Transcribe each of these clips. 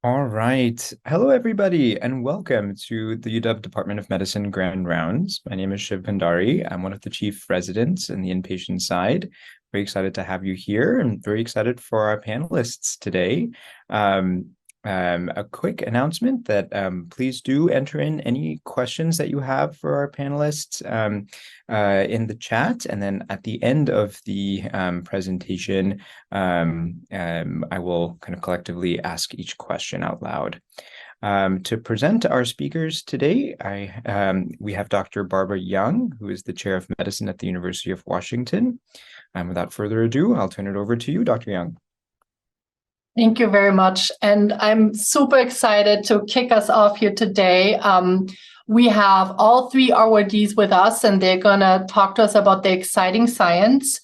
All right. Hello, everybody, and welcome to the UW Department of Medicine Grand Rounds. My name is Shiv Bhandari. I'm one of the chief residents in the inpatient side. Very excited to have you here and very excited for our panelists today. Um, a quick announcement that please do enter in any questions that you have for our panelists in the chat. And then at the end of the presentation, I will kind of collectively ask each question out loud. To present our speakers today, we have Dr. Barbara Young, who is the Chair of Medicine at the University of Washington. Without further ado, I'll turn it over to you, Dr. Young. Thank you very much. And I'm super excited to kick us off here today. We have all three awardees with us, and they're going to talk to us about the exciting science.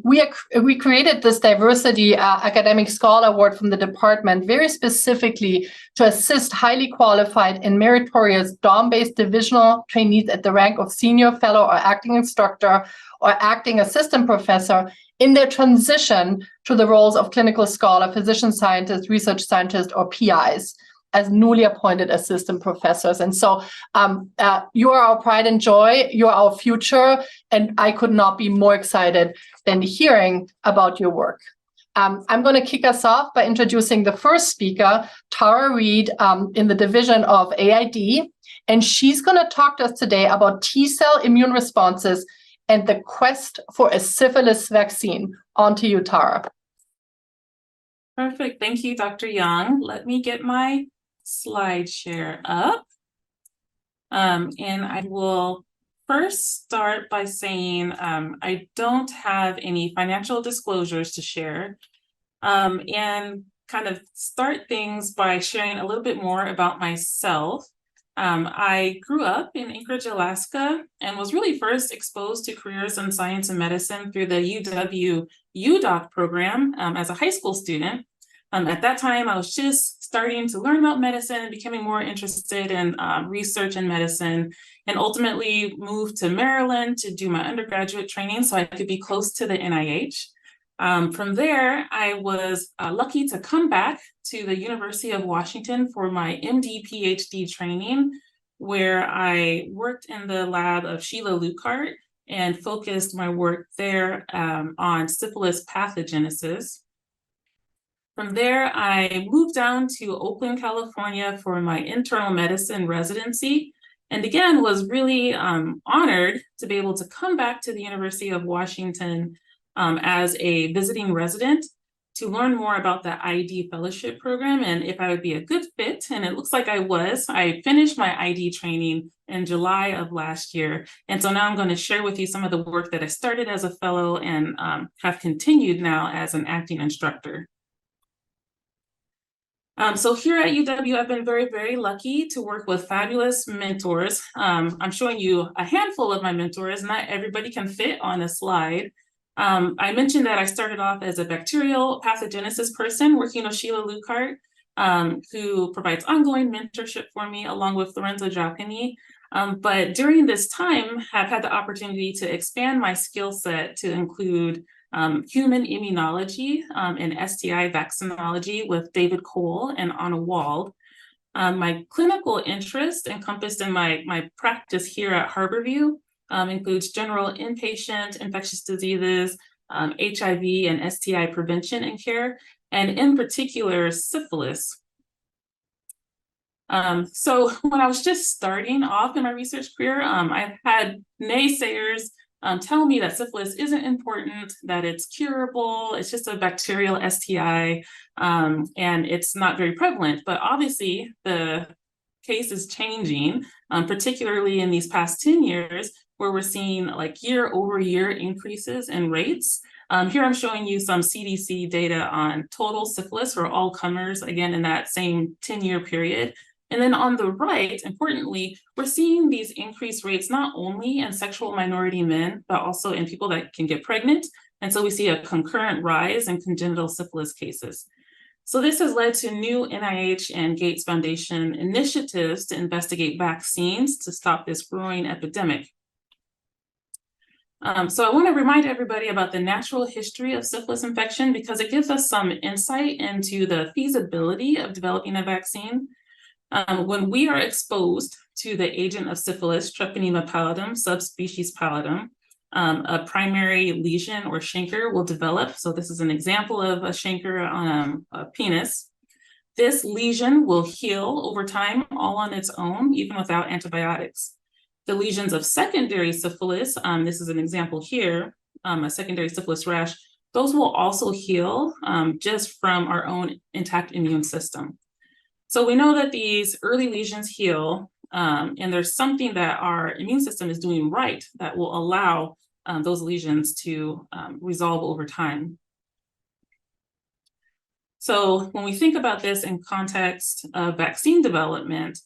We created this Diversity Academic Scholar Award from the department very specifically to assist highly qualified and meritorious DOM-based divisional trainees at the rank of senior fellow or acting instructor or acting assistant professor in their transition to the roles of clinical scholar, physician scientist, research scientist, or PIs as newly appointed assistant professors. And so you are our pride and joy, you're our future, and I could not be more excited than hearing about your work. I'm going to kick us off by introducing the first speaker, Tara Reid, in the division of AID, and she's going to talk to us today about T-cell immune responses and the quest for a syphilis vaccine. On to you, Tara. Perfect. Thank you, Dr. Young. Let me get my slide share up. And I will first start by saying I don't have any financial disclosures to share, and kind of start things by sharing a little bit more about myself. I grew up in Anchorage, Alaska, and was really first exposed to careers in science and medicine through the UW UDoc program as a high school student. At that time, I was just starting to learn about medicine and becoming more interested in research in medicine, and ultimately moved to Maryland to do my undergraduate training so I could be close to the NIH. From there, I was lucky to come back to the University of Washington for my MD PhD training, where I worked in the lab of Sheila Lukart and focused my work there on syphilis pathogenesis. From there, I moved down to Oakland, California for my internal medicine residency, and again was really honored to be able to come back to the University of Washington as a visiting resident to learn more about the ID fellowship program and if I would be a good fit. And it looks like I was. I finished my ID training in July of last year. And so now I'm going to share with you some of the work that I started as a fellow and have continued now as an acting instructor. So here at UW, I've been very, very lucky to work with fabulous mentors. I'm showing you a handful of my mentors. Not everybody can fit on a slide. I mentioned that I started off as a bacterial pathogenesis person working with Sheila Lukart, who provides ongoing mentorship for me along with Lorenzo Giappini. But during this time, have had the opportunity to expand my skill set to include human immunology and STI vaccinology with David Cole and Anna Wald. My clinical interest encompassed in my practice here at Harborview includes general inpatient infectious diseases, HIV and STI prevention and care, and in particular, syphilis. So when I was just starting off in my research career, I've had naysayers tell me that syphilis isn't important, that it's curable, it's just a bacterial STI, and it's not very prevalent. But obviously, the case is changing, particularly in these past 10 years, where we're seeing like year-over-year increases in rates. Here I'm showing you some CDC data on total syphilis for all comers, again, in that same 10-year period. And then on the right, importantly, we're seeing these increased rates not only in sexual minority men, but also in people that can get pregnant. And so we see a concurrent rise in congenital syphilis cases. So this has led to new NIH and Gates Foundation initiatives to investigate vaccines to stop this growing epidemic. So I want to remind everybody about the natural history of syphilis infection because it gives us some insight into the feasibility of developing a vaccine. When we are exposed to the agent of syphilis, Treponema pallidum, subspecies pallidum, a primary lesion or chancre will develop. So this is an example of a chancre on a penis. This lesion will heal over time all on its own, even without antibiotics. The lesions of secondary syphilis, this is an example here, a secondary syphilis rash, those will also heal just from our own intact immune system. So we know that these early lesions heal, and there's something that our immune system is doing right that will allow those lesions to resolve over time. So when we think about this in context of vaccine development,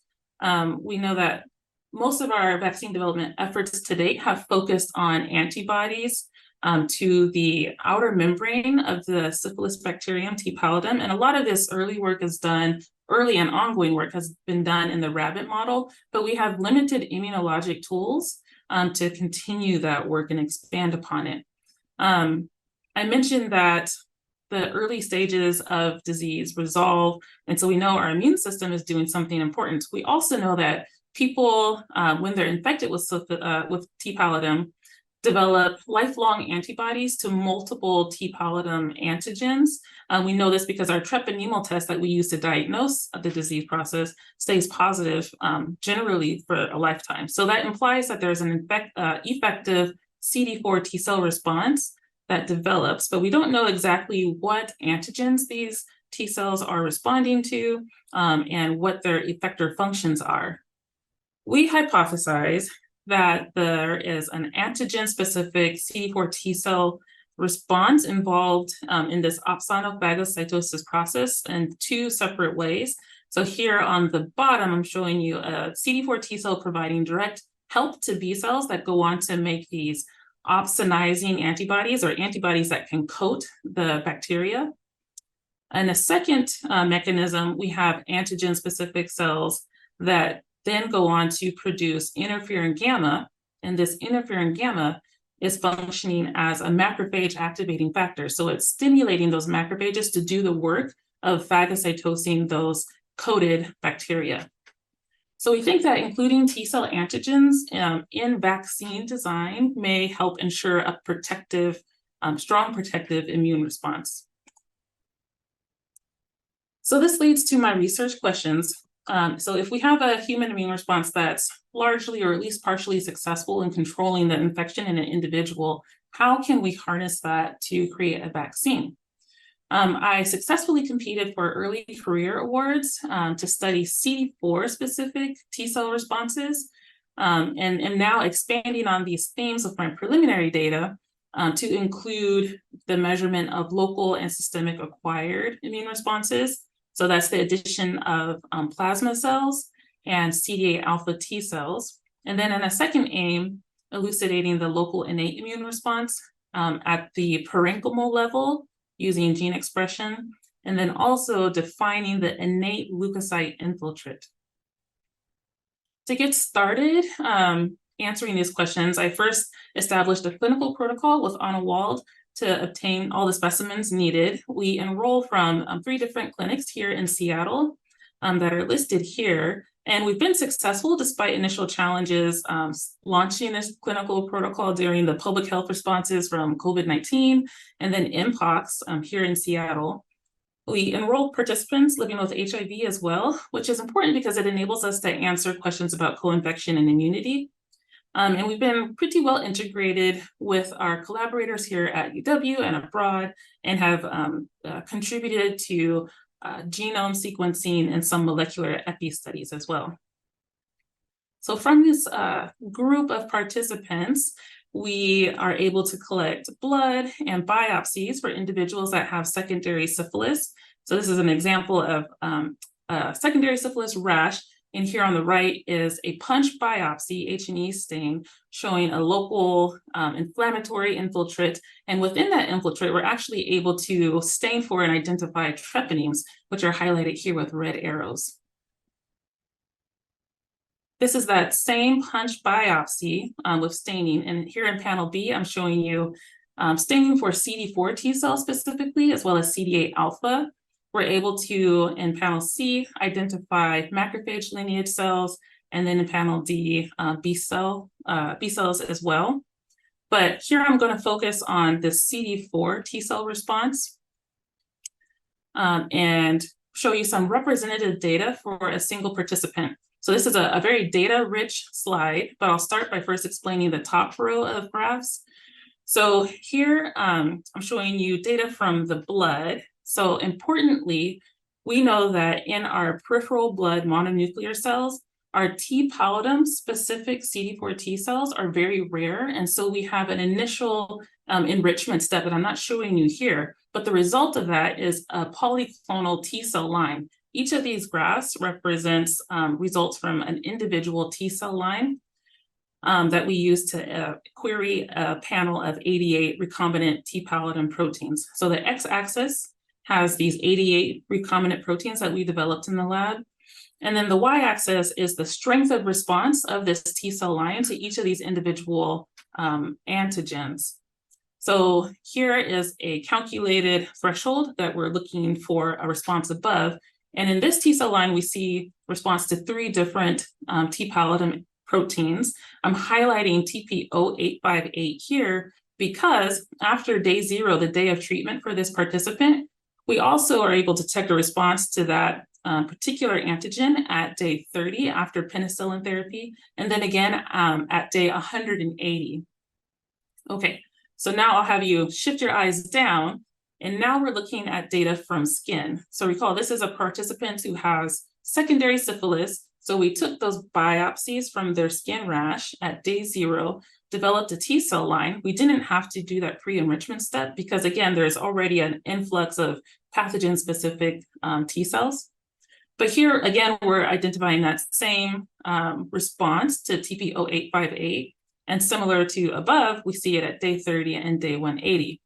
we know that most of our vaccine development efforts to date have focused on antibodies to the outer membrane of the syphilis bacterium, T. pallidum. And a lot of this early and ongoing work has been done in the rabbit model, but we have limited immunologic tools to continue that work and expand upon it. I mentioned that the early stages of disease resolve, and so we know our immune system is doing something important. We also know that people, when they're infected with T. pallidum, develop lifelong antibodies to multiple T. pallidum antigens. We know this because our treponemal test that we use to diagnose the disease process stays positive generally for a lifetime. So that implies that there's an effective CD4 T cell response that develops, but we don't know exactly what antigens these T cells are responding to and what their effector functions are. We hypothesize that there is an antigen-specific CD4 T cell response involved in this opsonophagocytosis process in two separate ways. So here on the bottom, I'm showing you a CD4 T cell providing direct help to B cells that go on to make these opsonizing antibodies or antibodies that can coat the bacteria. And a second mechanism, we have antigen-specific cells that then go on to produce interferon gamma, and this interferon gamma is functioning as a macrophage activating factor. So it's stimulating those macrophages to do the work of phagocytosing those coated bacteria. So we think that including T cell antigens in vaccine design may help ensure a protective, strong protective immune response. So this leads to my research questions. So if we have a human immune response that's largely or at least partially successful in controlling the infection in an individual, how can we harness that to create a vaccine? I successfully competed for early career awards to study CD4 specific T cell responses, and am now expanding on these themes of my preliminary data to include the measurement of local and systemic acquired immune responses. So that's the addition of plasma cells and CD8 alpha T cells. And then in a second aim, elucidating the local innate immune response at the parenchymal level using gene expression, and then also defining the innate leukocyte infiltrate. To get started answering these questions, I first established a clinical protocol with Anna Wald to obtain all the specimens needed. We enroll from 3 different clinics here in Seattle that are listed here. And we've been successful despite initial challenges launching this clinical protocol during the public health responses from COVID-19 and then Mpox here in Seattle. We enroll participants living with HIV as well, which is important because it enables us to answer questions about co-infection and immunity. And we've been pretty well integrated with our collaborators here at UW and abroad, and have contributed to genome sequencing and some molecular epi studies as well. So from this group of participants, we are able to collect blood and biopsies for individuals that have secondary syphilis. So this is an example of a secondary syphilis rash. And here on the right is a punch biopsy, H&E stain, showing a local inflammatory infiltrate. And within that infiltrate, we're actually able to stain for and identify treponemes, which are highlighted here with red arrows. This is that same punch biopsy with staining. And here in panel B, I'm showing you staining for CD4 T cells specifically, as well as CD8 alpha. We're able to, in panel C, identify macrophage lineage cells, and then in panel D, B cells as well. But here I'm going to focus on the CD4 T cell response and show you some representative data for a single participant. So this is a very data-rich slide, but I'll start by first explaining the top row of graphs. So here I'm showing you data from the blood. So importantly, we know that in our peripheral blood mononuclear cells, our T pallidum specific CD4 T cells are very rare. And so we have an initial enrichment step that I'm not showing you here, but the result of that is a polyclonal T cell line. Each of these graphs represents results from an individual T cell line that we use to query a panel of 88 recombinant T pallidum proteins. So the x-axis has these 88 recombinant proteins that we developed in the lab. And then the y-axis is the strength of response of this T cell line to each of these individual antigens. So here is a calculated threshold that we're looking for a response above. And in this T cell line, we see response to 3 different T pallidum proteins. I'm highlighting TP-0858 here because after day 0, the day of treatment for this participant, we also are able to detect a response to that particular antigen at day 30 after penicillin therapy, and then again at day 180. Okay, so now I'll have you shift your eyes down, and now we're looking at data from skin. So recall, this is a participant who has secondary syphilis. So we took those biopsies from their skin rash at day 0, developed a T cell line. We didn't have to do that pre-enrichment step because, again, there's already an influx of pathogen-specific T cells. But here, again, we're identifying that same response to TP-0858. And similar to above, we see it at day 30 and day 180.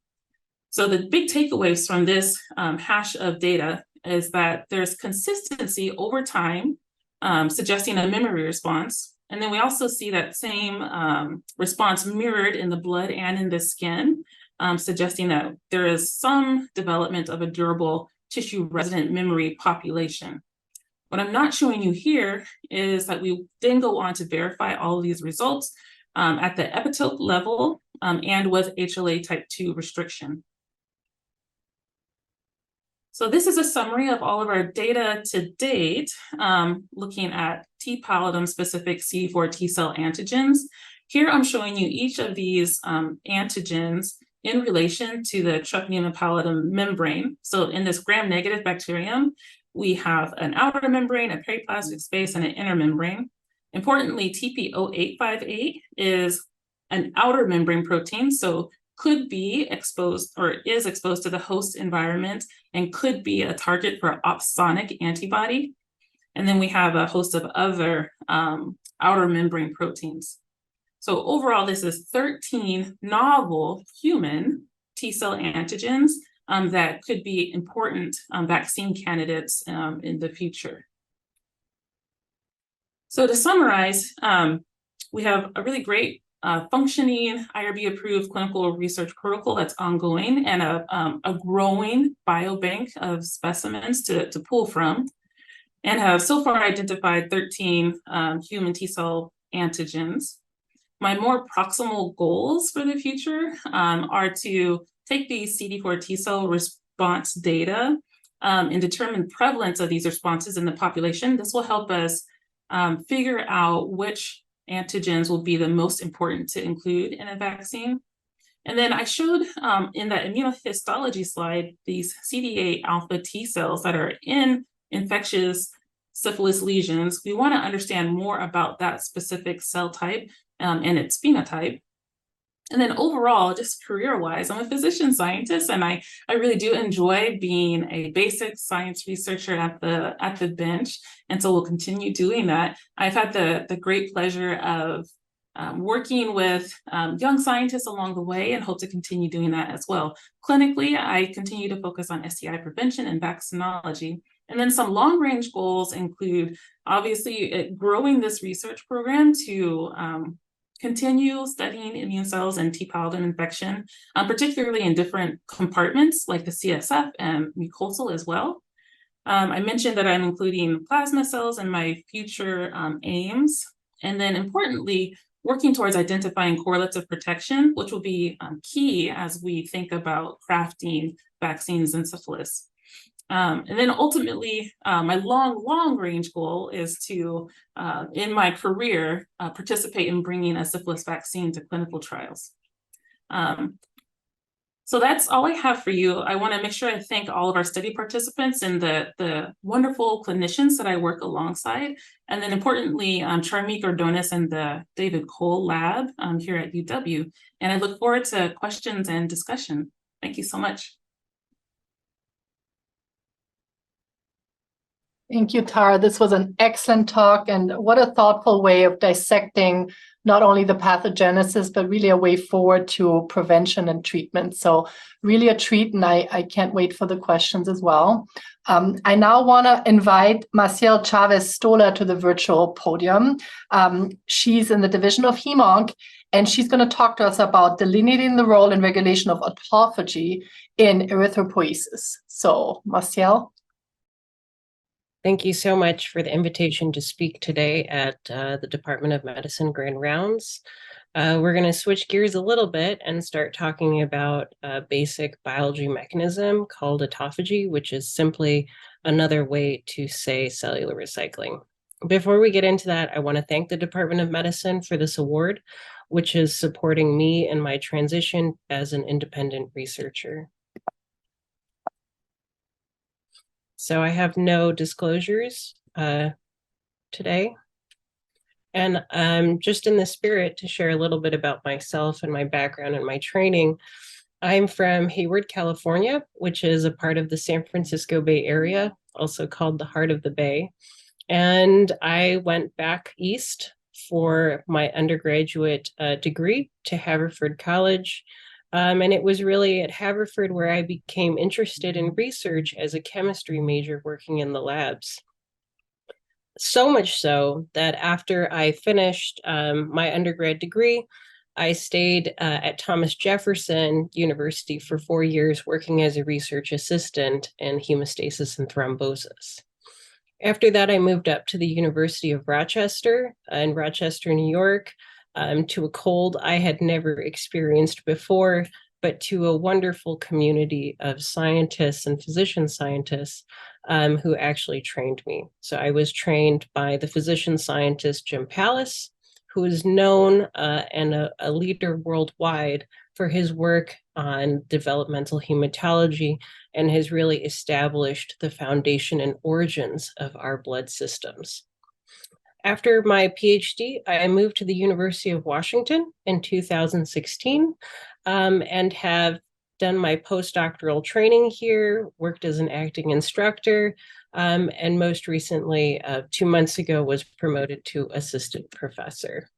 So the big takeaways from this hash of data is that there's consistency over time, suggesting a memory response. And then we also see that same response mirrored in the blood and in the skin, suggesting that there is some development of a durable tissue-resident memory population. What I'm not showing you here is that we then go on to verify all of these results at the epitope level and with HLA type 2 restriction. So this is a summary of all of our data to date, looking at T pallidum specific CD4 T cell antigens. Here I'm showing you each of these antigens in relation to the treponema pallidum membrane. So in this gram-negative bacterium, we have an outer membrane, a periplasmic space, and an inner membrane. Importantly, TP-0858 is an outer membrane protein, so could be exposed or is exposed to the host environment and could be a target for opsonic antibody. And then we have a host of other outer membrane proteins. So overall, this is 13 novel human T cell antigens that could be important vaccine candidates in the future. So to summarize, we have a really great functioning IRB-approved clinical research protocol that's ongoing and a growing biobank of specimens to pull from, and have so far identified 13 human T cell antigens. My more proximal goals for the future are to take these CD4 T cell response data and determine prevalence of these responses in the population. This will help us figure out which antigens will be the most important to include in a vaccine. And then I showed in that immunohistology slide these CD8 alpha T cells that are in infectious syphilis lesions. We want to understand more about that specific cell type and its phenotype. And then overall, just career-wise, I'm a physician scientist, and I really do enjoy being a basic science researcher at the bench, and so we'll continue doing that. I've had the great pleasure of working with young scientists along the way and hope to continue doing that as well. Clinically, I continue to focus on STI prevention and vaccinology, And then some long-range goals include, obviously, growing this research program to continue studying immune cells and T. pallidum infection, particularly in different compartments like the CSF and mucosal as well. I mentioned that I'm including plasma cells in my future aims. And then importantly, working towards identifying correlates of protection, which will be key as we think about crafting vaccines in syphilis. And then ultimately, my long range goal is to, in my career, participate in bringing a syphilis vaccine to clinical trials. So that's all I have for you. I want to make sure I thank all of our study participants and the wonderful clinicians that I work alongside. And then importantly, Charmy Gordonis and the David Cole lab here at UW. And I look forward to questions and discussion. Thank you so much. Thank you, Tara. This was an excellent talk, and what a thoughtful way of dissecting not only the pathogenesis, but really a way forward to prevention and treatment. So really a treat, and I can't wait for the questions as well. I now want to invite Massiel Chavez Stolla to the virtual podium. She's in the division of Hem/Onc, and she's going to talk to us about delineating the role and regulation of autophagy in erythropoiesis. So, Massiel. Thank you so much for the invitation to speak today at the Department of Medicine Grand Rounds. We're going to switch gears a little bit and start talking about a basic biology mechanism called autophagy, which is simply another way to say cellular recycling. Before we get into that, I want to thank the Department of Medicine for this award, which is supporting me in my transition as an independent researcher. So I have no disclosures today. And just in the spirit to share a little bit about myself and my background and my training. I'm from Hayward, California, which is a part of the San Francisco Bay Area, also called the Heart of the Bay. And I went back east for my undergraduate degree to Haverford College. And it was really at Haverford where I became interested in research as a chemistry major working in the labs. So much so that after I finished my undergrad degree, I stayed at Thomas Jefferson University for 4 years working as a research assistant in hemostasis and thrombosis. After that, I moved up to the University of Rochester in Rochester, New York, to a cold I had never experienced before, but to a wonderful community of scientists and physician scientists who actually trained me. So I was trained by the physician scientist Jim Pallas, who is known and a leader worldwide for his work on developmental hematology and has really established the foundation and origins of our blood systems. After my PhD, I moved to the University of Washington in 2016 and have done my postdoctoral training here, worked as an acting instructor, and most recently, 2 months ago, was promoted to assistant professor.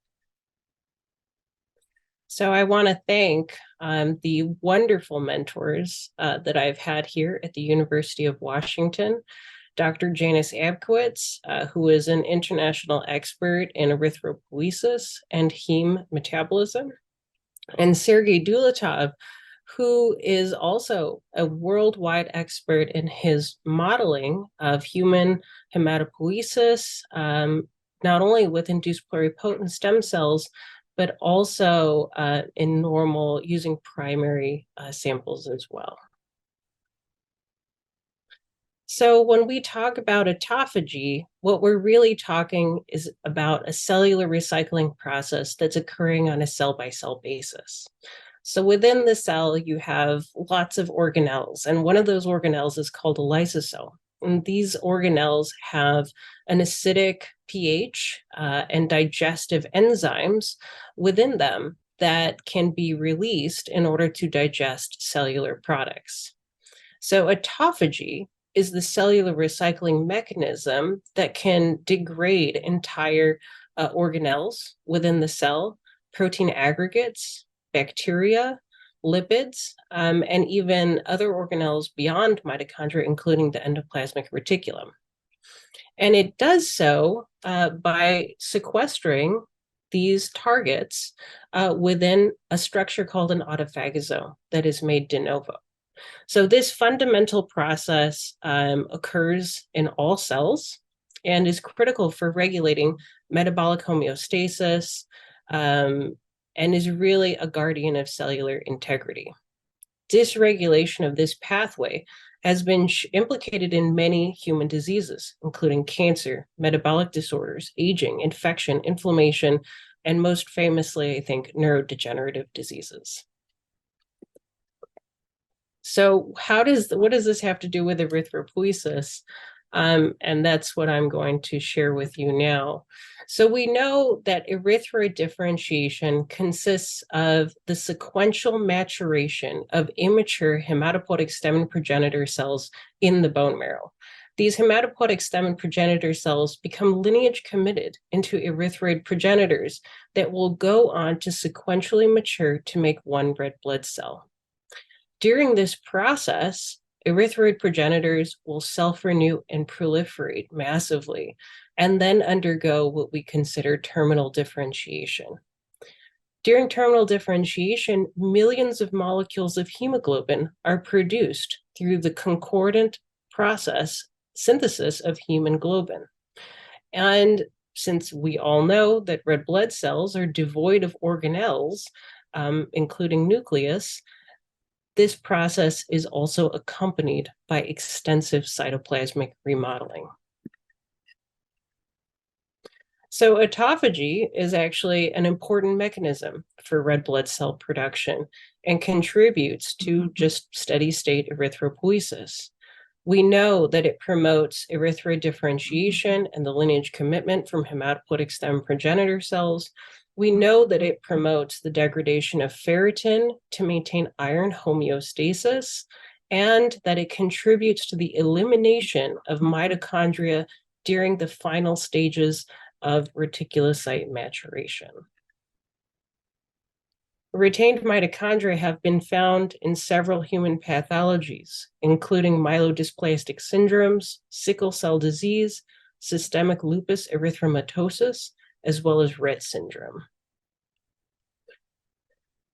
So I want to thank the wonderful mentors that I've had here at the University of Washington. Dr. Janice Abkowitz, who is an international expert in erythropoiesis and heme metabolism, and Sergei Dulatov, who is also a worldwide expert in his modeling of human hematopoiesis, not only with induced pluripotent stem cells, but also in normal using primary samples as well. So when we talk about autophagy, what we're really talking is about a cellular recycling process that's occurring on a cell-by-cell basis. So within the cell, you have lots of organelles, and one of those organelles is called a lysosome. And these organelles have an acidic pH and digestive enzymes within them that can be released in order to digest cellular products. So autophagy is the cellular recycling mechanism that can degrade entire organelles within the cell, protein aggregates, bacteria, lipids, and even other organelles beyond mitochondria, including the endoplasmic reticulum. And it does so by sequestering these targets within a structure called an autophagosome that is made de novo. So this fundamental process occurs in all cells and is critical for regulating metabolic homeostasis, and is really a guardian of cellular integrity. Dysregulation of this pathway has been implicated in many human diseases, including cancer, metabolic disorders, aging, infection, inflammation, and most famously, I think, neurodegenerative diseases. So what does this have to do with erythropoiesis? And that's what I'm going to share with you now. So we know that erythroid differentiation consists of the sequential maturation of immature hematopoietic stem and progenitor cells in the bone marrow. These hematopoietic stem and progenitor cells become lineage committed into erythroid progenitors that will go on to sequentially mature to make one red blood cell. During this process, erythroid progenitors will self-renew and proliferate massively, and then undergo what we consider terminal differentiation. During terminal differentiation, millions of molecules of hemoglobin are produced through the concordant process synthesis of hemoglobin. And since we all know that red blood cells are devoid of organelles, including nucleus, this process is also accompanied by extensive cytoplasmic remodeling. So autophagy is actually an important mechanism for red blood cell production and contributes to just steady state erythropoiesis. We know that it promotes erythroid differentiation and the lineage commitment from hematopoietic stem progenitor cells. We know that it promotes the degradation of ferritin to maintain iron homeostasis, and that it contributes to the elimination of mitochondria during the final stages of reticulocyte maturation. Retained mitochondria have been found in several human pathologies, including myelodysplastic syndromes, sickle cell disease, systemic lupus erythematosus, as well as Rett syndrome,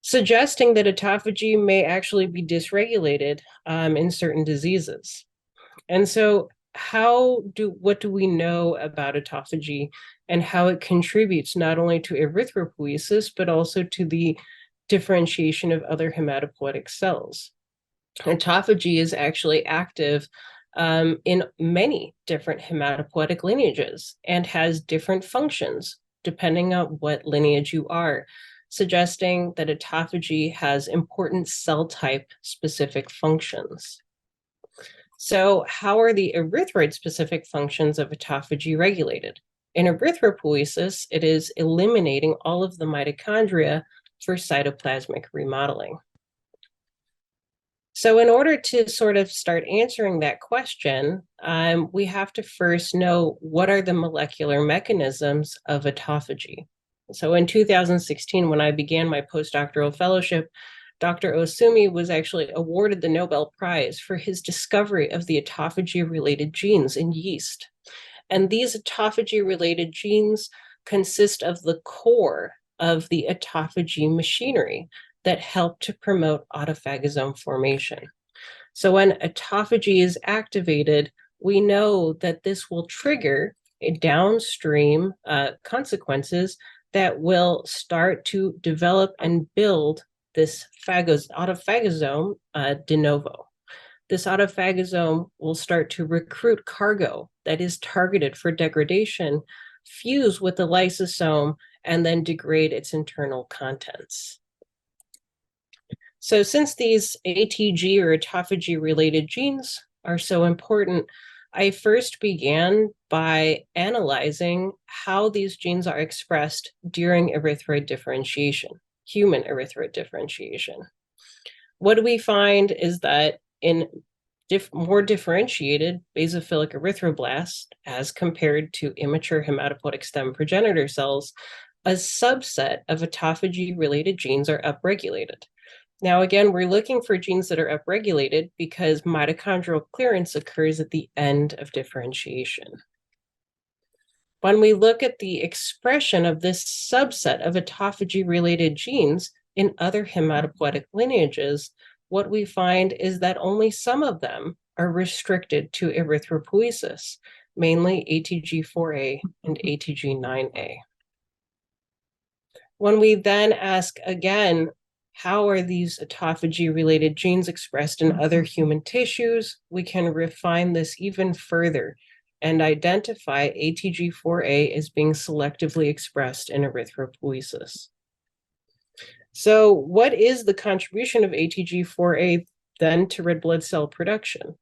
suggesting that autophagy may actually be dysregulated in certain diseases. And so what do we know about autophagy and how it contributes not only to erythropoiesis, but also to the differentiation of other hematopoietic cells? Autophagy is actually active in many different hematopoietic lineages and has different functions depending on what lineage you are, suggesting that autophagy has important cell type specific functions. So how are the erythroid specific functions of autophagy regulated? In erythropoiesis, it is eliminating all of the mitochondria for cytoplasmic remodeling. So in order to sort of start answering that question, we have to first know what are the molecular mechanisms of autophagy. So in 2016, when I began my postdoctoral fellowship, Dr. Osumi was actually awarded the Nobel Prize for his discovery of the autophagy-related genes in yeast. And these autophagy-related genes consist of the core of the autophagy machinery that help to promote autophagosome formation. So when autophagy is activated, we know that this will trigger a downstream consequences that will start to develop and build this autophagosome de novo. This autophagosome will start to recruit cargo that is targeted for degradation, fuse with the lysosome, and then degrade its internal contents. So since these ATG or autophagy-related genes are so important, I first began by analyzing how these genes are expressed during erythroid differentiation, human erythroid differentiation. What we find is that in more differentiated basophilic erythroblasts, as compared to immature hematopoietic stem progenitor cells, a subset of autophagy-related genes are upregulated. Now, again, we're looking for genes that are upregulated because mitochondrial clearance occurs at the end of differentiation. When we look at the expression of this subset of autophagy-related genes in other hematopoietic lineages, what we find is that only some of them are restricted to erythropoiesis, mainly ATG4A and ATG9A. When we then ask again, how are these autophagy-related genes expressed in other human tissues, we can refine this even further and identify ATG4A as being selectively expressed in erythropoiesis. So what is the contribution of ATG4A then to red blood cell production?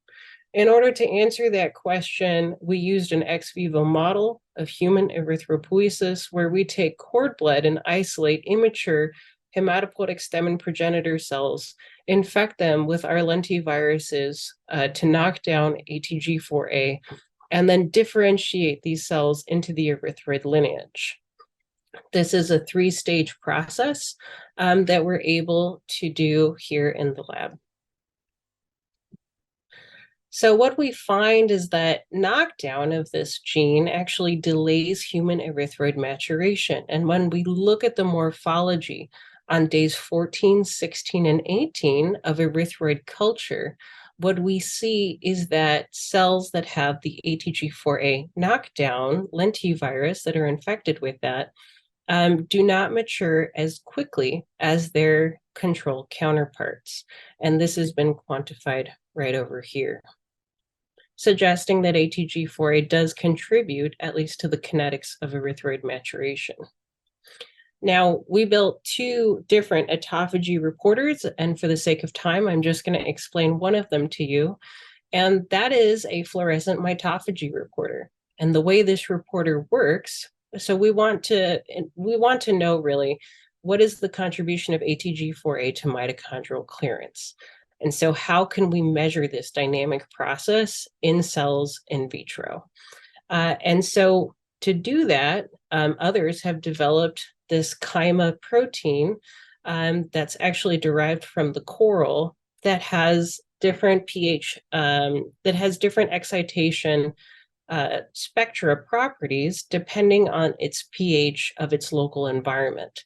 In order to answer that question, we used an ex vivo model of human erythropoiesis where we take cord blood and isolate immature hematopoietic stem and progenitor cells, infect them with our lentiviruses to knock down ATG4A, and then differentiate these cells into the erythroid lineage. This is a 3-stage process that we're able to do here in the lab. So what we find is that knockdown of this gene actually delays human erythroid maturation. And when we look at the morphology on days 14, 16, and 18 of erythroid culture, what we see is that cells that have the ATG4A knockdown lentivirus that are infected with that do not mature as quickly as their control counterparts. And this has been quantified right over here, suggesting that ATG4A does contribute at least to the kinetics of erythroid maturation. Now, we built 2 different autophagy reporters, and for the sake of time, I'm just going to explain one of them to you, and that is a fluorescent mitophagy reporter. And the way this reporter works, so we want to know really what is the contribution of ATG4A to mitochondrial clearance. And so how can we measure this dynamic process in cells in vitro? And so to do that, others have developed this chyma protein that's actually derived from the coral that has different pH, that has different excitation spectra properties depending on its pH of its local environment.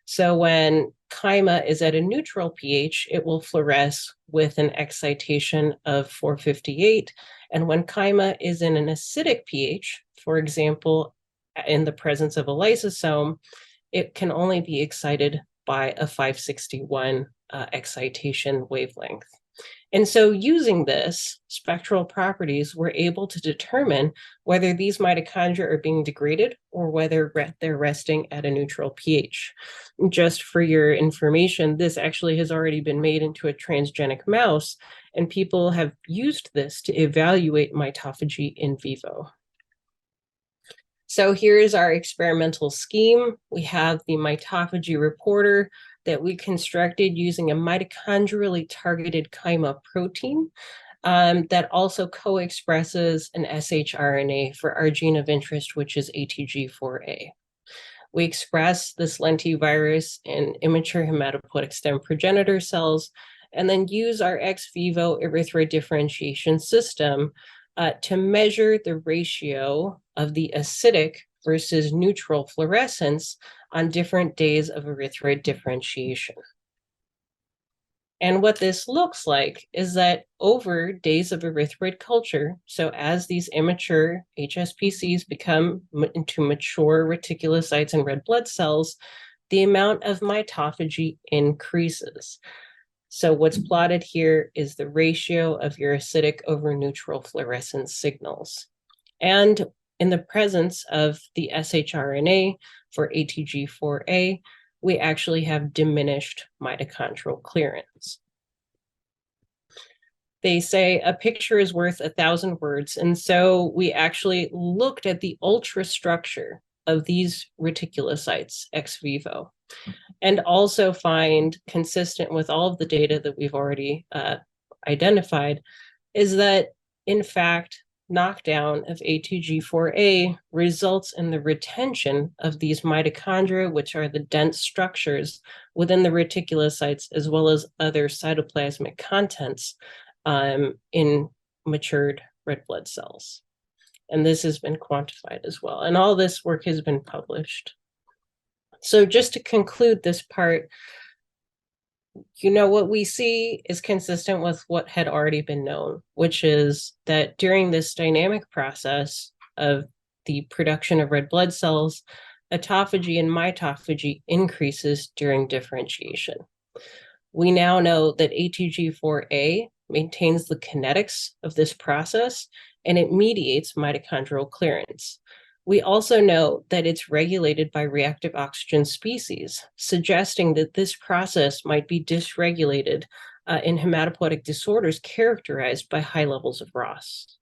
So when chyma is at a neutral pH, it will fluoresce with an excitation of 458. And when chyma is in an acidic pH, for example, in the presence of a lysosome, it can only be excited by a 561 excitation wavelength. And so using this spectral properties, we're able to determine whether these mitochondria are being degraded or whether they're resting at a neutral pH. Just for your information, this actually has already been made into a transgenic mouse, and people have used this to evaluate mitophagy in vivo. So here's our experimental scheme. We have the mitophagy reporter that we constructed using a mitochondrially targeted chyma protein that also co-expresses an shRNA for our gene of interest, which is ATG4A. We express this lentivirus in immature hematopoietic stem progenitor cells, and then use our ex vivo erythroid differentiation system to measure the ratio of the acidic versus neutral fluorescence on different days of erythroid differentiation. And what this looks like is that over days of erythroid culture, so as these immature HSPCs become into mature reticulocytes and red blood cells, the amount of mitophagy increases. So what's plotted here is the ratio of your acidic over neutral fluorescence signals. And in the presence of the shRNA for ATG4A, we actually have diminished mitochondrial clearance. They say a picture is worth 1,000 words. And so we actually looked at the ultrastructure of these reticulocytes ex vivo, and also find, consistent with all of the data that we've already identified, is that in fact, knockdown of ATG4A results in the retention of these mitochondria, which are the dense structures within the reticulocytes, as well as other cytoplasmic contents in matured red blood cells. And this has been quantified as well. And all this work has been published. So just to conclude this part, what we see is consistent with what had already been known, which is that during this dynamic process of the production of red blood cells, autophagy and mitophagy increases during differentiation. We now know that ATG4A maintains the kinetics of this process, and it mediates mitochondrial clearance. We also know that it's regulated by reactive oxygen species, suggesting that this process might be dysregulated in hematopoietic disorders characterized by high levels of ROS.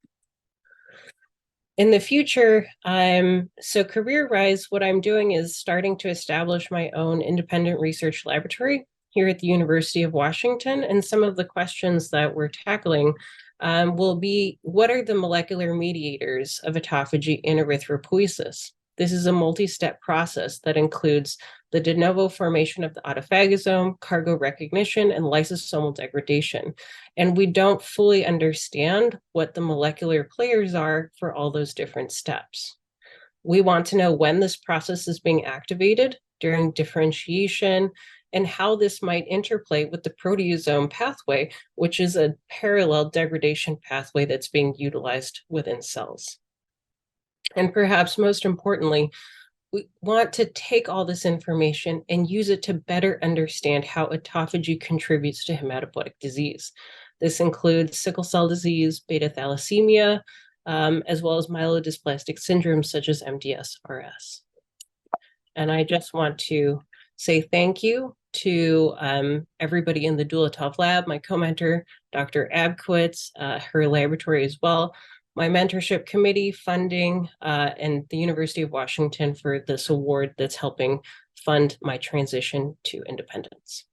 In the future, so career-wise, what I'm doing is starting to establish my own independent research laboratory here at the University of Washington, and some of the questions that we're tackling will be, what are the molecular mediators of autophagy in erythropoiesis? This is a multi-step process that includes the de novo formation of the autophagosome, cargo recognition, and lysosomal degradation. And we don't fully understand what the molecular players are for all those different steps. We want to know when this process is being activated during differentiation, and how this might interplay with the proteasome pathway, which is a parallel degradation pathway that's being utilized within cells. And perhaps most importantly, we want to take all this information and use it to better understand how autophagy contributes to hematopoietic disease. This includes sickle cell disease, beta thalassemia, as well as myelodysplastic syndromes such as MDS-RS. And I just want to say thank you to everybody in the Dulatov lab, my co-mentor, Dr. Abkowitz, her laboratory as well, my mentorship committee, funding, and the University of Washington for this award that's helping fund my transition to independence.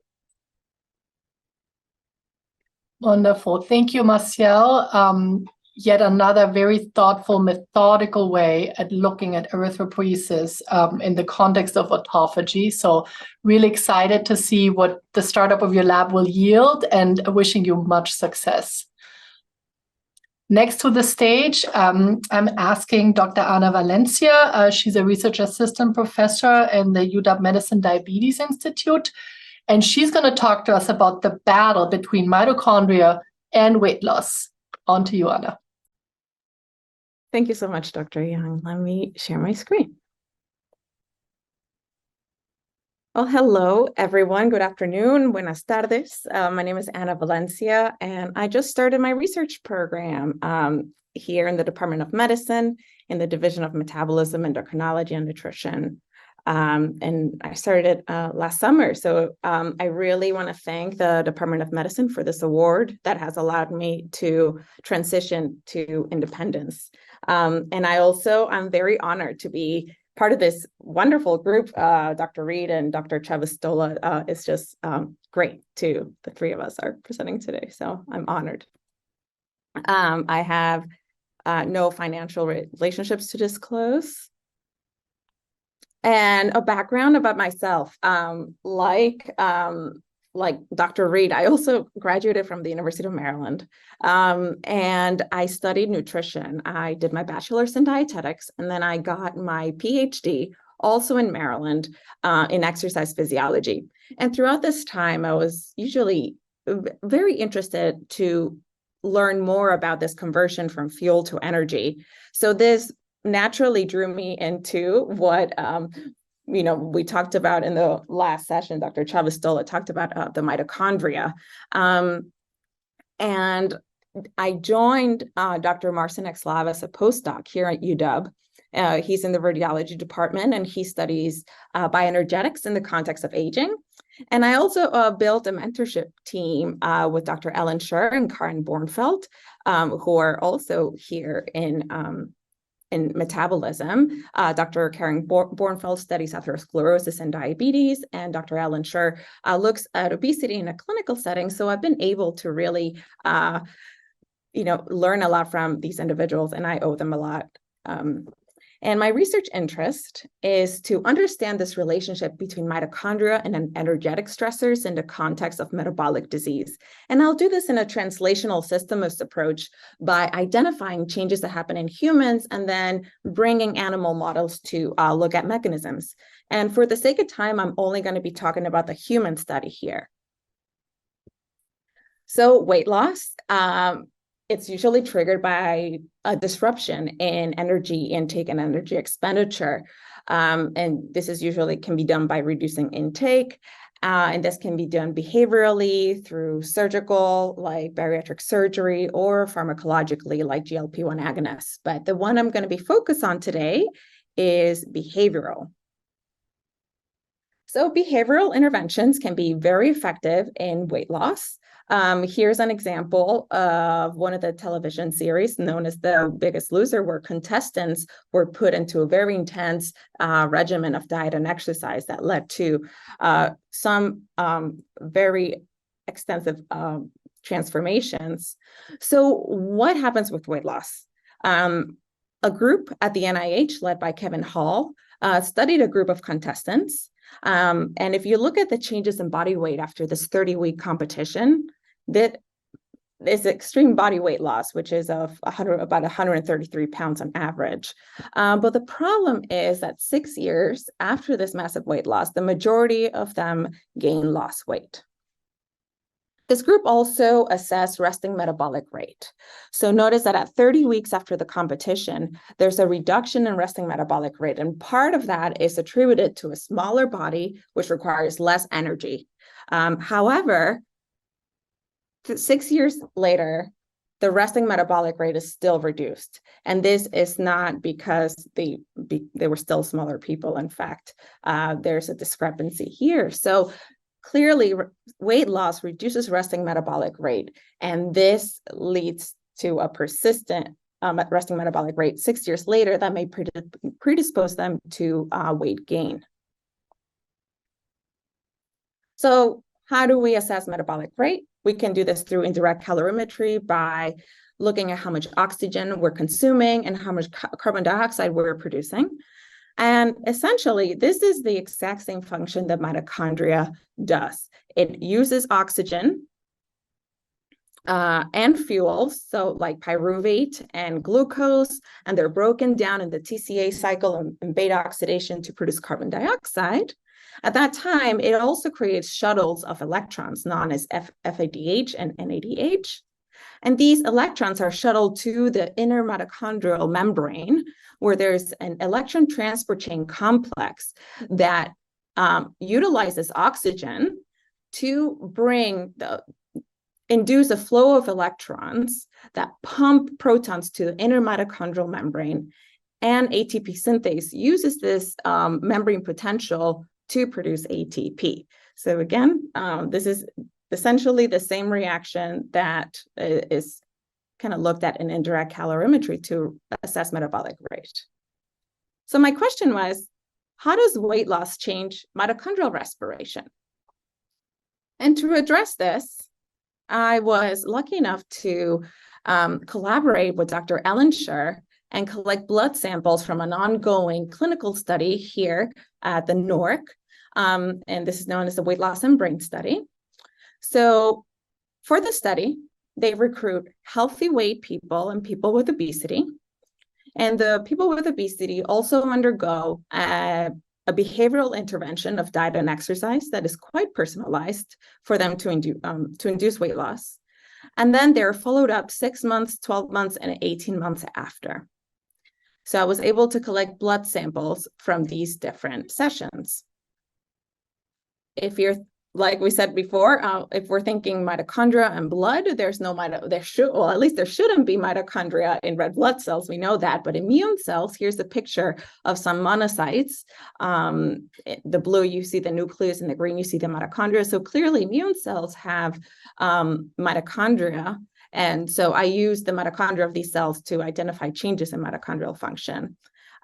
Wonderful. Thank you, Massiel. Yet another very thoughtful, methodical way at looking at erythropoiesis in the context of autophagy. So really excited to see what the startup of your lab will yield, and wishing you much success. Next to the stage, I'm asking Dr. Ana Valencia. She's a research assistant professor in the UW Medicine Diabetes Institute, and she's going to talk to us about the battle between mitochondria and weight loss. On to you, Ana. Thank you so much, Dr. Young. Let me share my screen. Well, hello, everyone. Good afternoon. Buenas tardes. My name is Ana Valencia, and I just started my research program here in the Department of Medicine in the Division of Metabolism, Endocrinology, and Nutrition. And I started last summer. So I really want to thank the Department of Medicine for this award that has allowed me to transition to independence. And I'm very honored to be part of this wonderful group. Dr. Reid and Dr. Chavez Stolla is just great too. The three of us are presenting today, so I'm honored. I have no financial relationships to disclose. And a background about myself, like Dr. Reid, I also graduated from the University of Maryland, and I studied nutrition. I did my bachelor's in dietetics, and then I got my PhD also in Maryland in exercise physiology. And throughout this time, I was usually very interested to learn more about this conversion from fuel to energy. So this naturally drew me into what we talked about in the last session. Dr. Chavez Stolla talked about the mitochondria, and I joined Dr. Marcin Exlava as a postdoc here at UW. He's in the radiology department, and he studies bioenergetics in the context of aging. And I also built a mentorship team with Dr. Ellen Scher and Karen Bornfeld, who are also here in metabolism. Dr. Karen Bornfeld studies atherosclerosis and diabetes, and Dr. Ellen Scher looks at obesity in a clinical setting. So I've been able to really learn a lot from these individuals, and I owe them a lot. And my research interest is to understand this relationship between mitochondria and energetic stressors in the context of metabolic disease. And I'll do this in a translational systemist approach by identifying changes that happen in humans and then bringing animal models to look at mechanisms. And for the sake of time, I'm only going to be talking about the human study here. So weight loss, it's usually triggered by a disruption in energy intake and energy expenditure. And this is usually can be done by reducing intake. And this can be done behaviorally through surgical, like bariatric surgery, or pharmacologically, like GLP-1 agonists. But the one I'm going to be focused on today is behavioral. So behavioral interventions can be very effective in weight loss. Here's an example of one of the television series known as The Biggest Loser, where contestants were put into a very intense regimen of diet and exercise that led to some very extensive transformations. So what happens with weight loss? A group at the NIH led by Kevin Hall studied a group of contestants. And if you look at the changes in body weight after this 30-week competition, that is extreme body weight loss, which is of about 133 pounds on average. But the problem is that 6 years after this massive weight loss, the majority of them lost weight. This group also assessed resting metabolic rate. So notice that at 30 weeks after the competition, there's a reduction in resting metabolic rate. And part of that is attributed to a smaller body, which requires less energy. However, 6 years later, the resting metabolic rate is still reduced. And this is not because they were still smaller people. In fact, there's a discrepancy here. So clearly, weight loss reduces resting metabolic rate, and this leads to a persistent resting metabolic rate 6 years later that may predispose them to weight gain. So how do we assess metabolic rate? We can do this through indirect calorimetry by looking at how much oxygen we're consuming and how much carbon dioxide we're producing. And essentially, this is the exact same function that mitochondria does. It uses oxygen and fuels, so like pyruvate and glucose, and they're broken down in the TCA cycle and beta oxidation to produce carbon dioxide. At that time, it also creates shuttles of electrons known as FADH and NADH. And these electrons are shuttled to the inner mitochondrial membrane, where there's an electron transport chain complex that utilizes oxygen to induce a flow of electrons that pump protons to the inner mitochondrial membrane. And ATP synthase uses this membrane potential to produce ATP. So again, this is essentially the same reaction that is kind of looked at in indirect calorimetry to assess metabolic rate. So my question was, how does weight loss change mitochondrial respiration? And to address this, I was lucky enough to collaborate with Dr. Ellen Scher and collect blood samples from an ongoing clinical study here at the NORC. And this is known as the Weight Loss and Brain Study. So for the study, they recruit healthy weight people and people with obesity. And the people with obesity also undergo a behavioral intervention of diet and exercise that is quite personalized for them to induce weight loss. And then they're followed up 6 months, 12 months, and 18 months after. So I was able to collect blood samples from these different sessions. If you're, like we said before, if we're thinking mitochondria and blood, at least there shouldn't be mitochondria in red blood cells. We know that, but immune cells, here's a picture of some monocytes. The blue, you see the nucleus, and the green, you see the mitochondria. So clearly immune cells have mitochondria. And so I use the mitochondria of these cells to identify changes in mitochondrial function.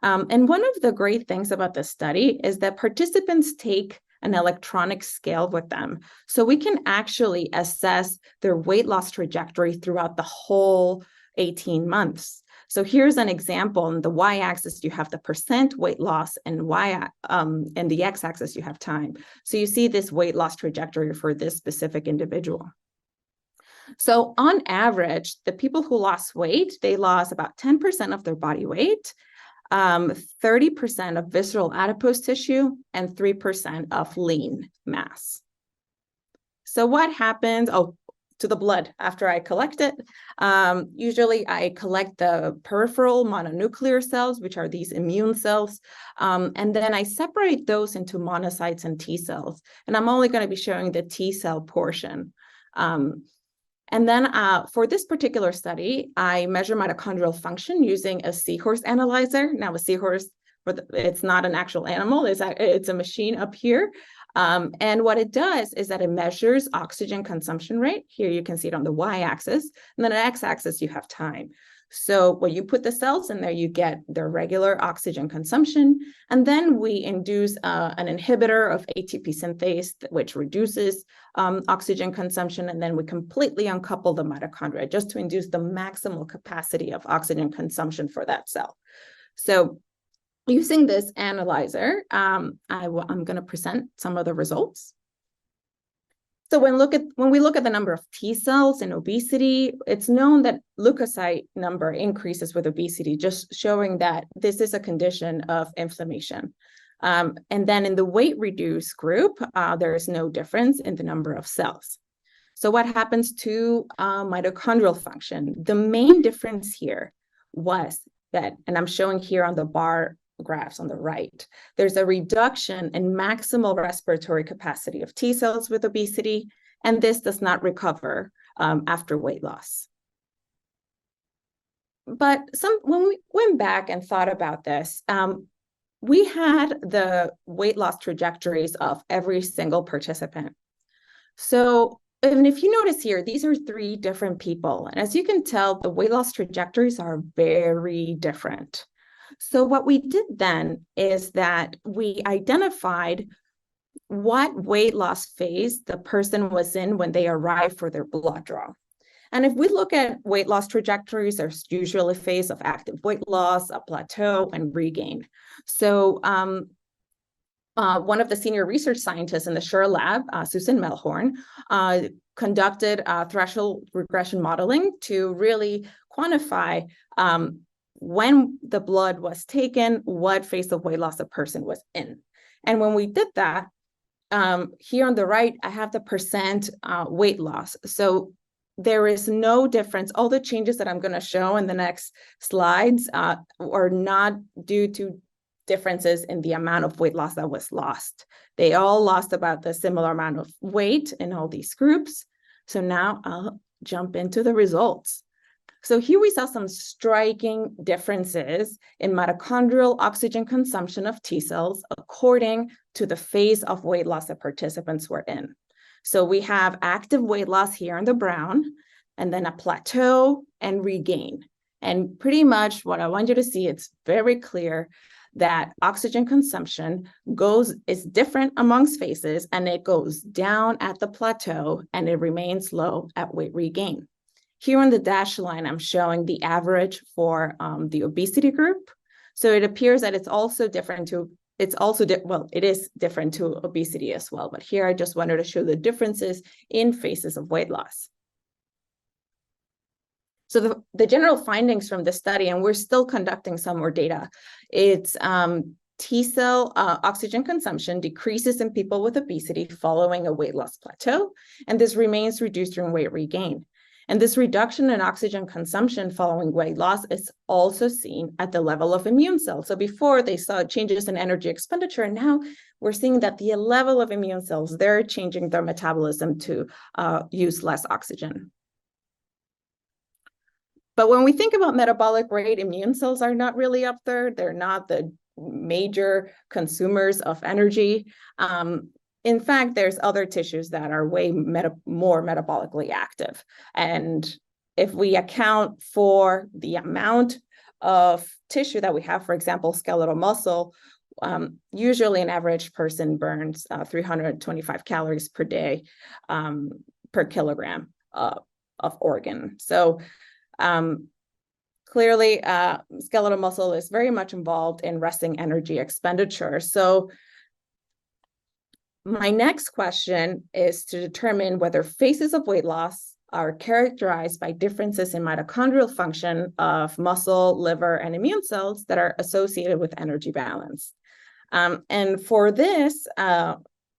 And one of the great things about this study is that participants take an electronic scale with them. So we can actually assess their weight loss trajectory throughout the whole 18 months. So here's an example. On the y-axis, you have the percent weight loss, and the x-axis, you have time. So you see this weight loss trajectory for this specific individual. So on average, the people who lost weight, they lost about 10% of their body weight, 30% of visceral adipose tissue, and 3% of lean mass. So what happens? Oh, to the blood after I collect it. Usually I collect the peripheral mononuclear cells, which are these immune cells, and then I separate those into monocytes and T cells. And I'm only going to be showing the T cell portion. And then for this particular study, I measure mitochondrial function using a seahorse analyzer. Now, a seahorse, it's not an actual animal, it's a machine up here. And what it does is that it measures oxygen consumption rate. Here you can see it on the y-axis, and then on the x-axis you have time. So when you put the cells in there, you get their regular oxygen consumption, and then we induce an inhibitor of ATP synthase, which reduces oxygen consumption, and then we completely uncouple the mitochondria just to induce the maximal capacity of oxygen consumption for that cell. So using this analyzer, I'm going to present some of the results. So when we look at the number of T cells in obesity, it's known that leukocyte number increases with obesity, just showing that this is a condition of inflammation. And then in the weight reduced group, there is no difference in the number of cells. So what happens to mitochondrial function? The main difference here was that, and I'm showing here on the bar graphs on the right, there's a reduction in maximal respiratory capacity of T cells with obesity, and this does not recover after weight loss. But when we went back and thought about this, we had the weight loss trajectories of every single participant. So, and if you notice here, these are 3 different people, and as you can tell, the weight loss trajectories are very different. So what we did then is that we identified what weight loss phase the person was in when they arrived for their blood draw. And if we look at weight loss trajectories, there's usually a phase of active weight loss, a plateau, and regain. So one of the senior research scientists in the Schur lab, Susan Melhorn, conducted threshold regression modeling to really quantify when the blood was taken, what phase of weight loss a person was in. And when we did that, here on the right, I have the percent weight loss. So there is no difference. All the changes that I'm going to show in the next slides are not due to differences in the amount of weight loss that was lost. They all lost about the similar amount of weight in all these groups. So now I'll jump into the results. So here we saw some striking differences in mitochondrial oxygen consumption of T cells according to the phase of weight loss that participants were in. So we have active weight loss here in the brown, and then a plateau and regain. And pretty much what I want you to see, it's very clear that oxygen consumption is different amongst phases, and it goes down at the plateau and it remains low at weight regain. Here on the dashed line, I'm showing the average for the obesity group. So it appears that it is different to obesity as well. But here I just wanted to show the differences in phases of weight loss. So the general findings from this study, and we're still conducting some more data, it's T cell oxygen consumption decreases in people with obesity following a weight loss plateau, and this remains reduced during weight regain. And this reduction in oxygen consumption following weight loss is also seen at the level of immune cells. So before they saw changes in energy expenditure, and now we're seeing that the level of immune cells, they're changing their metabolism to use less oxygen. But when we think about metabolic rate, immune cells are not really up there. They're not the major consumers of energy. In fact, there's other tissues that are way more metabolically active. And if we account for the amount of tissue that we have, for example, skeletal muscle, Usually an average person burns 325 calories per day per kilogram of organ. So clearly, skeletal muscle is very much involved in resting energy expenditure. So my next question is to determine whether phases of weight loss are characterized by differences in mitochondrial function of muscle, liver, and immune cells that are associated with energy balance. And for this,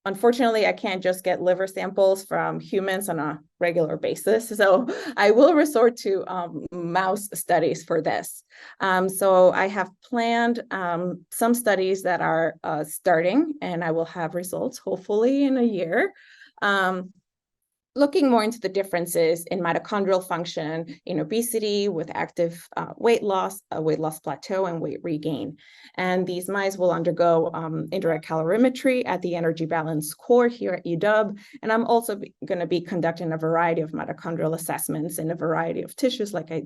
unfortunately, I can't just get liver samples from humans on a regular basis. So I will resort to mouse studies for this. So I have planned some studies that are starting, and I will have results hopefully in a year. Looking more into the differences in mitochondrial function in obesity with active weight loss plateau, and weight regain. And these mice will undergo indirect calorimetry at the energy balance core here at UW. And I'm also going to be conducting a variety of mitochondrial assessments in a variety of tissues, like I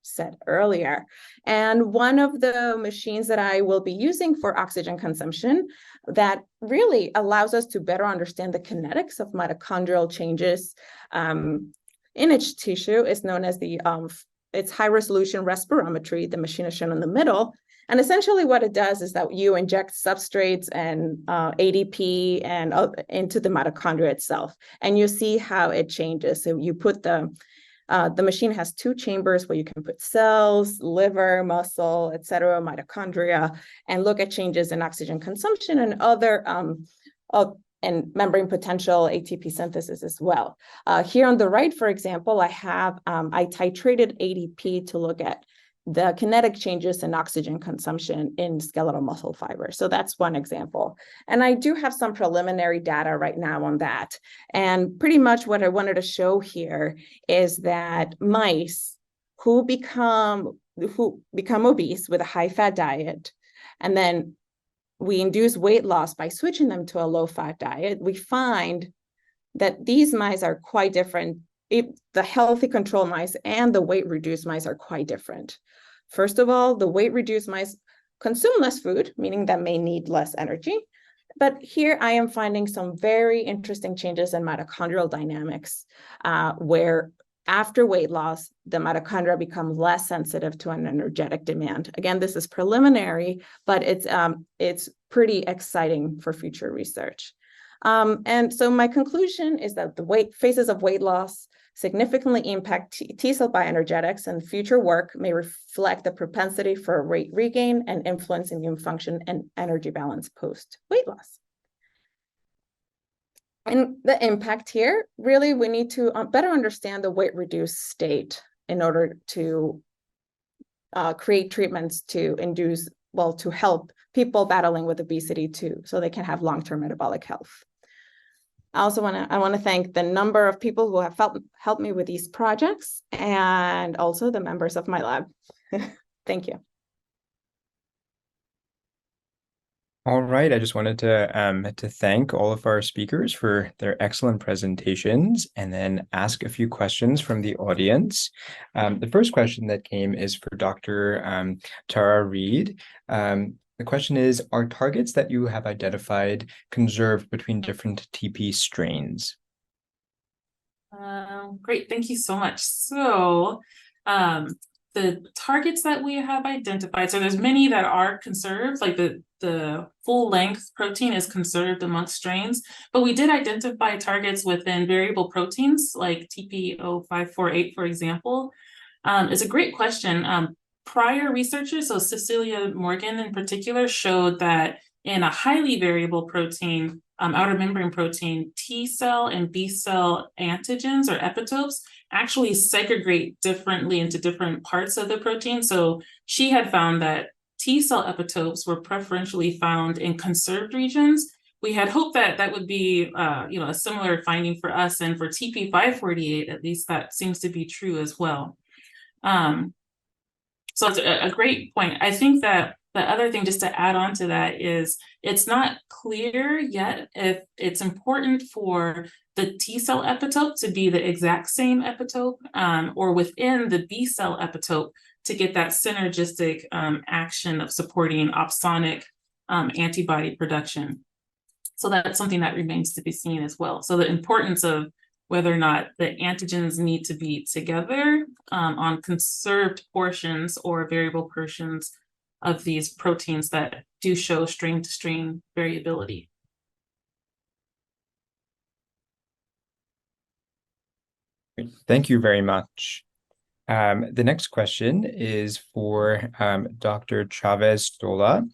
said earlier. And one of the machines that I will be using for oxygen consumption that really allows us to better understand the kinetics of mitochondrial changes in each tissue is known as it's high resolution respirometry. The machine is shown in the middle. And essentially what it does is that you inject substrates and ADP and into the mitochondria itself, and you see how it changes. So you put the machine has two chambers where you can put cells, liver, muscle, et cetera, mitochondria, and look at changes in oxygen consumption and other and membrane potential, ATP synthesis as well. Here on the right, for example, I titrated ADP to look at the kinetic changes in oxygen consumption in skeletal muscle fiber. So that's one example. And I do have some preliminary data right now on that. And pretty much what I wanted to show here is that mice who become obese with a high-fat diet, and then we induce weight loss by switching them to a low-fat diet, we find that these mice are quite different. The healthy control mice and the weight-reduced mice are quite different. First of all, the weight-reduced mice consume less food, meaning that may need less energy. But here I am finding some very interesting changes in mitochondrial dynamics, where after weight loss, the mitochondria become less sensitive to an energetic demand. Again, this is preliminary, but it's pretty exciting for future research. And so my conclusion is that the phases of weight loss significantly impact T cell bioenergetics, and future work may reflect the propensity for weight regain and influence immune function and energy balance post weight loss. And the impact here, really, we need to better understand the weight reduced state in order to create treatments to help people battling with obesity so they can have long-term metabolic health. I also want to thank the number of people who have helped me with these projects, and also the members of my lab. Thank you. All right, I just wanted to thank all of our speakers for their excellent presentations, and then ask a few questions from the audience. The first question that came is for Dr. Tara Reid. The question is, are targets that you have identified conserved between different TP strains? Great, thank you so much. So the targets that we have identified, so there's many that are conserved, like the full length protein is conserved amongst strains, but we did identify targets within variable proteins like TP0548, for example. It's a great question. Prior researchers, so Cecilia Morgan in particular, showed that in a highly variable protein, outer membrane protein, T cell and B cell antigens or epitopes actually segregate differently into different parts of the protein. So she had found that T cell epitopes were preferentially found in conserved regions. We had hoped that that would be a similar finding for us, and for TP548, at least that seems to be true as well. So it's a great point. I think that the other thing, just to add on to that, is it's not clear yet if it's important for the T cell epitope to be the exact same epitope, or within the B cell epitope to get that synergistic action of supporting opsonic antibody production. So that's something that remains to be seen as well. So the importance of whether or not the antigens need to be together on conserved portions or variable portions of these proteins that do show strain to strain variability. Thank you very much. The next question is for Dr. Chavez Stolla.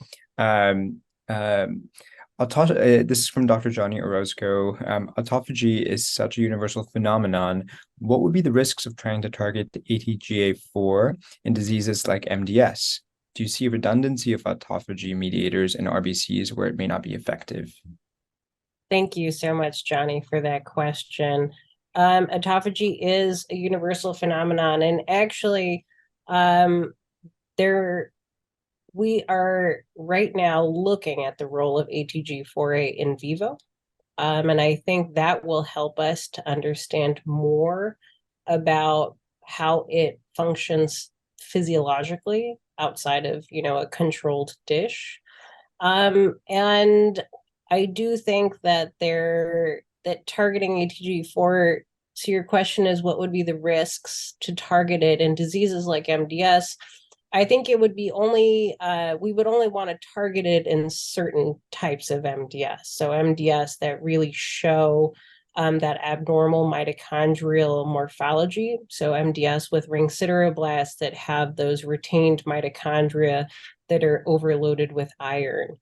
This is from Dr. Johnny Orozco. Autophagy is such a universal phenomenon. What would be the risks of trying to target the ATGA4 in diseases like MDS? Do you see a redundancy of autophagy mediators in RBCs where it may not be effective? Thank you so much, Johnny, for that question. Autophagy is a universal phenomenon, and actually, we are right now looking at the role of ATG4A in vivo. And I think that will help us to understand more about how it functions physiologically outside of, a controlled dish. And I do think that targeting ATG4, so your question is what would be the risks to target it in diseases like MDS? I think it would be we would only want to target it in certain types of MDS. So MDS that really show that abnormal mitochondrial morphology. So MDS with ring sideroblasts that have those retained mitochondria that are overloaded with iron.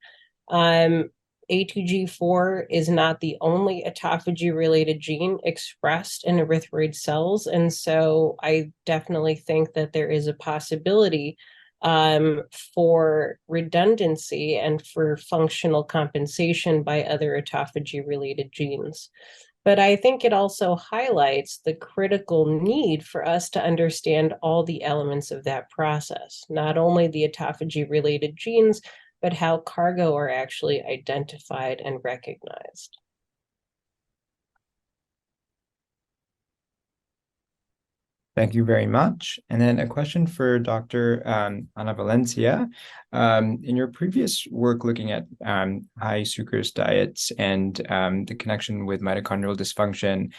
ATG4 is not the only autophagy-related gene expressed in erythroid cells, and so I definitely think that there is a possibility for redundancy and for functional compensation by other autophagy-related genes. But I think it also highlights the critical need for us to understand all the elements of that process, not only the autophagy-related genes, but how cargo are actually identified and recognized. Thank you very much. And then a question for Dr. Ana Valencia. In your previous work looking at high sucrose diets and the connection with mitochondrial dysfunction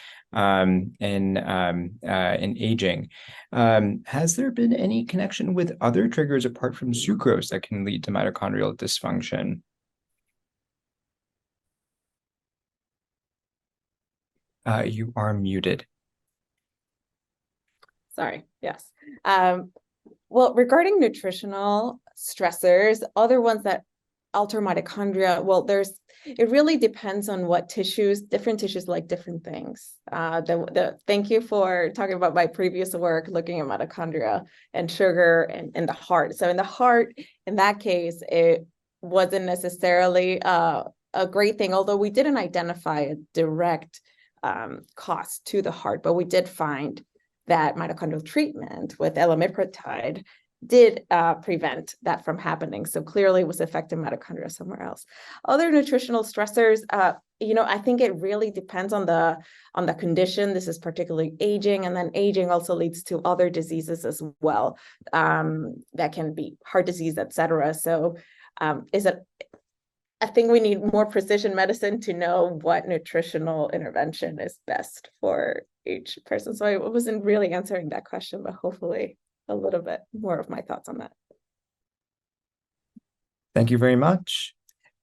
in aging, has there been any connection with other triggers apart from sucrose that can lead to mitochondrial dysfunction? You are muted. Sorry, yes. Well, regarding nutritional stressors, other ones that alter mitochondria, well, it really depends on what different tissues like different things. Thank you for talking about my previous work looking at mitochondria and sugar and the heart. So in the heart, in that case, it wasn't necessarily a great thing, although we didn't identify a direct cost to the heart, but we did find that mitochondrial treatment with elamipretide did prevent that from happening. So clearly it was affecting mitochondria somewhere else. Other nutritional stressors, I think it really depends on the condition. This is particularly aging, and then aging also leads to other diseases as well. That can be heart disease, etc. So I think we need more precision medicine to know what nutritional intervention is best for each person. So I wasn't really answering that question, but hopefully a little bit more of my thoughts on that. Thank you very much.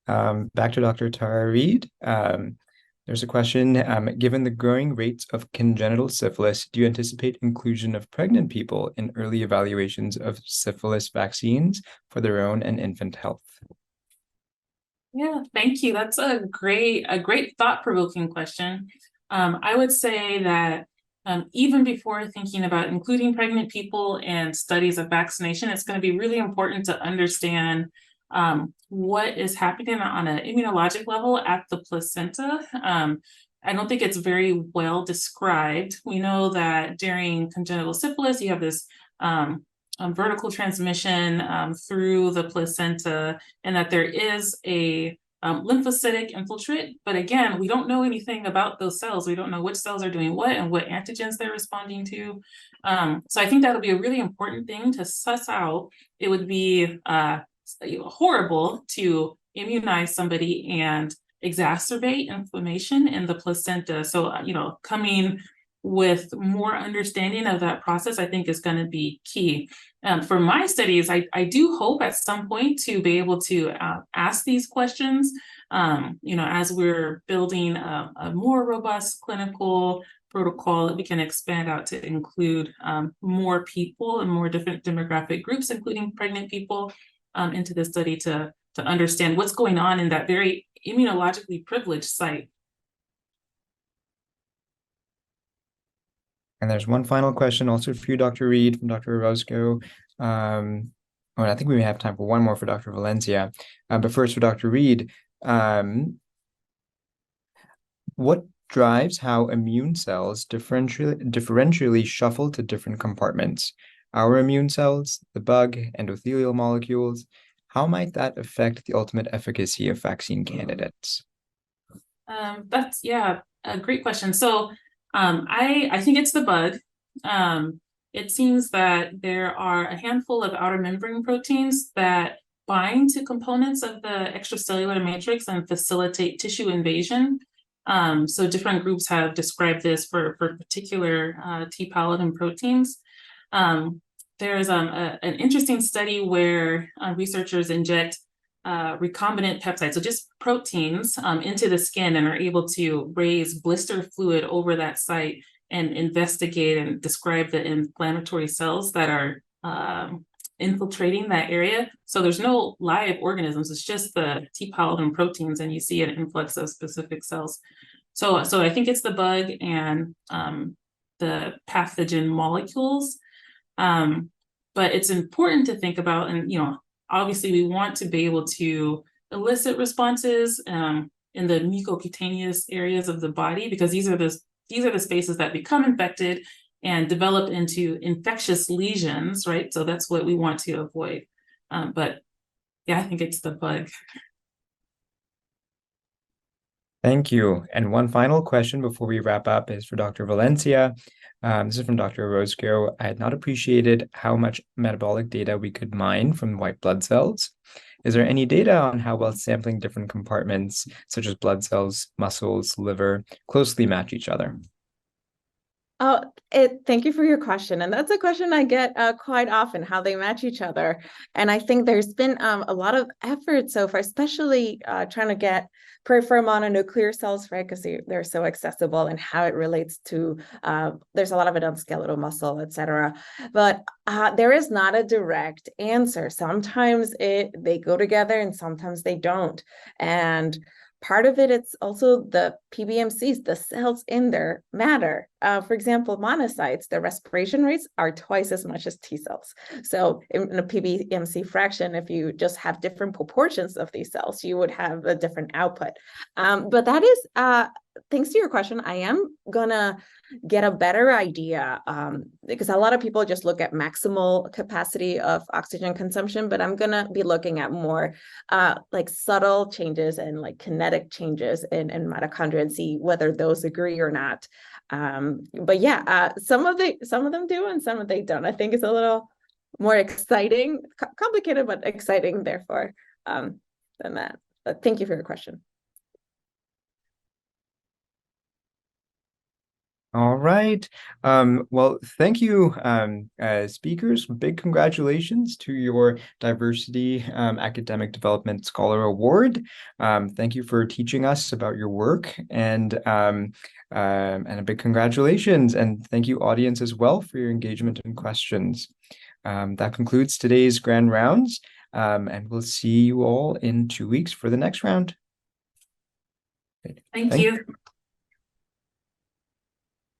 Back to Dr. Tara Reid. There's a question, given the growing rates of congenital syphilis, do you anticipate inclusion of pregnant people in early evaluations of syphilis vaccines for their own and infant health? Yeah, thank you. That's a great thought-provoking question. I would say that even before thinking about including pregnant people in studies of vaccination, it's going to be really important to understand what is happening on an immunologic level at the placenta. I don't think it's very well described. We know that during congenital syphilis, you have this vertical transmission through the placenta, and that there is a lymphocytic infiltrate. But again, we don't know anything about those cells. We don't know which cells are doing what and what antigens they're responding to. So I think that'll be a really important thing to suss out. It would be horrible to immunize somebody and exacerbate inflammation in the placenta. So, coming with more understanding of that process, I think is going to be key. For my studies, I do hope at some point to be able to ask these questions, as we're building a more robust clinical protocol that we can expand out to include more people and more different demographic groups, including pregnant people, into the study to understand what's going on in that very immunologically privileged site. And there's one final question also for you, Dr. Reid, from Dr. Orozco. I think we may have time for one more for Dr. Valencia. But first for Dr. Reid, what drives how immune cells differentially shuffle to different compartments? Our immune cells, the bug, endothelial molecules, how might that affect the ultimate efficacy of vaccine candidates? That's a great question. So I think it's the bug. It seems that there are a handful of outer membrane proteins that bind to components of the extracellular matrix and facilitate tissue invasion. So different groups have described this for particular T pallidum proteins. There's an interesting study where researchers inject recombinant peptides, so just proteins, into the skin and are able to raise blister fluid over that site and investigate and describe the inflammatory cells that are infiltrating that area. So there's no live organisms, it's just the T pallidum proteins, and you see an influx of specific cells. So I think it's the bug and the pathogen molecules. But it's important to think about, and obviously we want to be able to elicit responses in the mucocutaneous areas of the body, because these are the spaces that become infected and develop into infectious lesions, right? So that's what we want to avoid. But yeah, I think it's the bug. Thank you. And one final question before we wrap up is for Dr. Valencia. This is from Dr. Orozco. I had not appreciated how much metabolic data we could mine from white blood cells. Is there any data on how well sampling different compartments, such as blood cells, muscles, liver, closely match each other? Thank you for your question. And that's a question I get quite often, how they match each other. And I think there's been a lot of effort so far, especially trying to get peripheral mononuclear cells, right? Because they're so accessible, and how it relates to, there's a lot of it on skeletal muscle, et cetera. But there is not a direct answer. Sometimes they go together and sometimes they don't. And part of it, it's also the PBMCs, the cells in there matter. For example, monocytes, the respiration rates are twice as much as T cells. So in a PBMC fraction, if you just have different proportions of these cells, you would have a different output. But that is, thanks to your question, I am gonna get a better idea, because a lot of people just look at maximal capacity of oxygen consumption, but I'm gonna be looking at more like subtle changes and like kinetic changes in mitochondria, and see whether those agree or not. But yeah, some of them do and some of they don't. I think it's a little more exciting, complicated, but exciting, therefore, than that. But thank you for your question. All right. Well, thank you, speakers. Big congratulations to your Diversity Academic Development Scholar Award. Thank you for teaching us about your work, and a big congratulations. And thank you, audience, as well, for your engagement and questions. That concludes today's Grand Rounds, and we'll see you all in 2 weeks for the next round. Thank you.